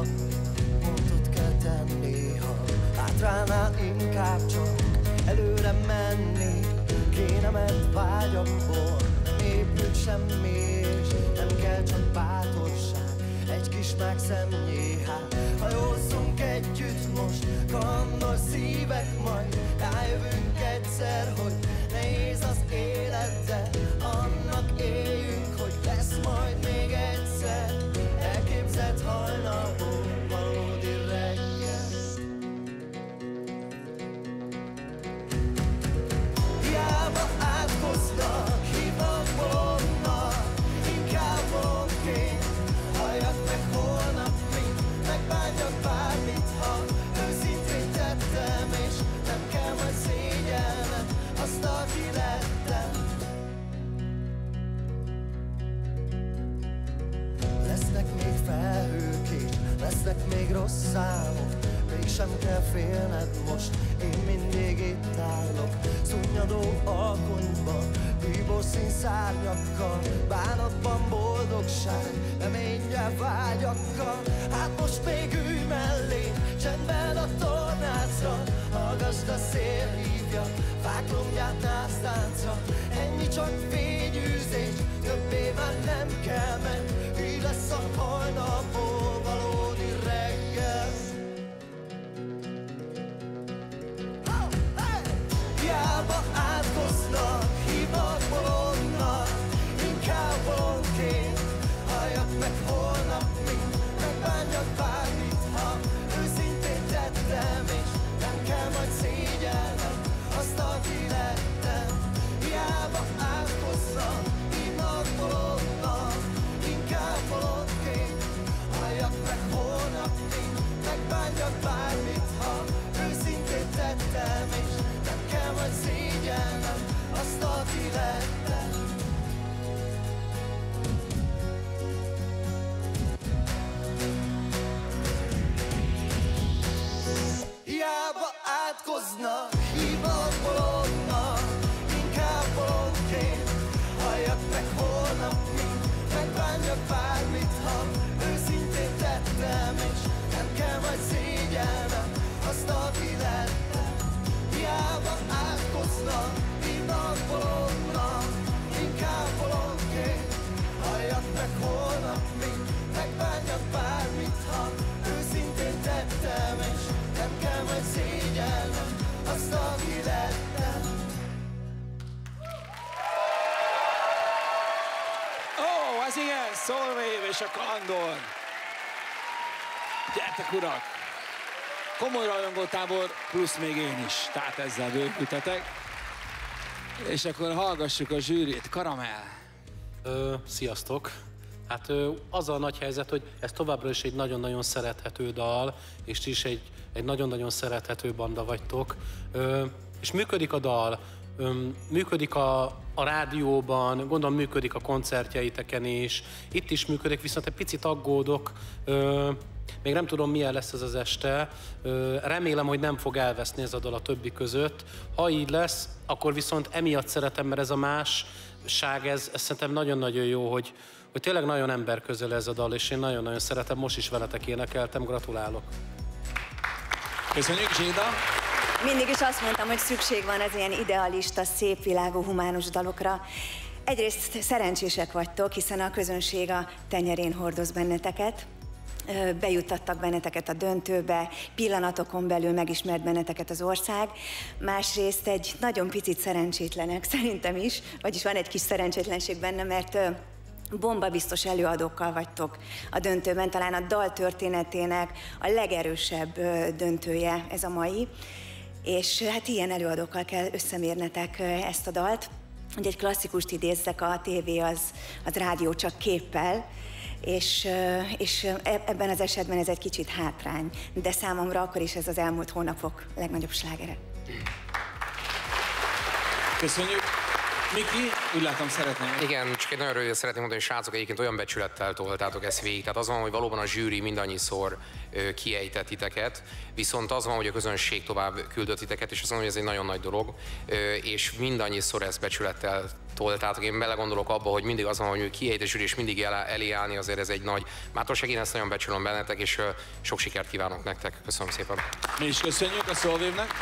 magadnak pontot kell tenni, ha hátrálnál inkább csak előre menni kéne, mert vágyamból nem épült semmi, és nem kell csak bátorság, egy kis megszemnyi. Hát hajózzunk együtt most, kalandor szívek, majd rájövünk egyszer, hogy nehéz az élet, de annak éljünk, hogy lesz majd még egyszer elképzelt hajnalból valódi reggel. Hiába átkoznak, hívnak bolondnak, inkább bolondként halljak meg holnap, mint megbánjak bármit, ha őszintén tettem, és nem kell majd szégyelnem azt, aki lettem. Lesznek még felhők és lesznek még rossz álmok, mégsem kell félned most, én mindig itt állok. Szunnyadó alkonyban, bíborszín szárnyakkal, bánatban boldogság, reménnyel vágyakkal. Hát most még ülj mellé, csendben a tornácra, hallgassd a szél hívja, fák lombját násztáncra. Ennyi csak fényűzés, többé már nem kell, mert így lesz a hajnalból valódi reggel. Hiába átkoznak, hívnak bolondnak, inkább bolondként halljak meg holnap, mint megbánjak bármit, ha őszintén tettem, és nem kell majd szégyelnem azt, aki lettem. Hiába átkoznak, hívnak bolondnak, inkább bolondként halljak meg holnap, mint megbánjak bármit, ha őszintén tettem, és nem kell majd szégyelnem azt, aki lettem. Hiába átkoznak, hívnak bolondnak, inkább bolondként halljak meg holnap, mint megbánjak bármit, ha őszintén tettem, és nem kell majd szégyelnem azt, aki lettem. Hiába átkoznak, hívnak bolondnak, inkább bolondként halljak meg holnap, mint megbánjak bármit, ha őszintén tettem, és nem kell majd szégyelnem azt, aki lettem. Ó, ez ilyen, Soulwave és a Kalandor. Gyertek, urak! Komoly rajongótábor, plusz még én is. Tehát ezzel bővültetek. És akkor hallgassuk a zsűrit. Karamell. Sziasztok! Hát az a nagy helyzet, hogy ez továbbra is egy nagyon-nagyon szerethető dal, és ti is egy nagyon-nagyon szerethető banda vagytok. És működik a dal, működik a rádióban, gondolom működik a koncertjeiteken is, itt is működik, viszont egy picit aggódok, még nem tudom, milyen lesz ez az este. Remélem, hogy nem fog elveszni ez a dal a többi között. Ha így lesz, akkor viszont emiatt szeretem, mert ez a másság, ez szerintem nagyon-nagyon jó, hogy tényleg nagyon emberközeli ez a dal, és én nagyon-nagyon szeretem, most is veletek énekeltem, gratulálok. Köszönjük, Zsilda! Mindig is azt mondtam, hogy szükség van az ilyen idealista, szép világú, humánus dalokra. Egyrészt szerencsések vagytok, hiszen a közönség a tenyerén hordoz benneteket. Bejuttattak benneteket a döntőbe, pillanatokon belül megismert benneteket az ország. Másrészt egy nagyon picit szerencsétlenek, szerintem is, vagyis van egy kis szerencsétlenség benne, mert bombabiztos előadókkal vagytok a döntőben, talán a dal történetének a legerősebb döntője ez a mai, és hát ilyen előadókkal kell összemérnetek ezt a dalt. Hogy egy klasszikust idézzek, a tévé az rádió csak képpel, és ebben az esetben ez egy kicsit hátrány, de számomra akkor is ez az elmúlt hónapok legnagyobb slágere. Köszönjük. Miki? Úgy látom, szeretném. Igen, csak egy nagyon röviden szeretném mondani, hogy srácok, egyébként olyan becsülettel toltátok ezt végig. Tehát az van, hogy valóban a zsűri mindannyiszor kiejtett titeket, viszont az van, hogy a közönség tovább küldött titeket, és azt mondom, hogy ez egy nagyon nagy dolog, és mindannyiszor ezt becsülettel toltátok. Én belegondolok abba, hogy mindig az van, hogy kiejt a zsűri, és mindig elé állni, azért ez egy nagy bátorság. Én ezt nagyon becsülöm bennetek, és sok sikert kívánok nektek. Köszönöm szépen. Mi is köszönjük a Solvave-nek.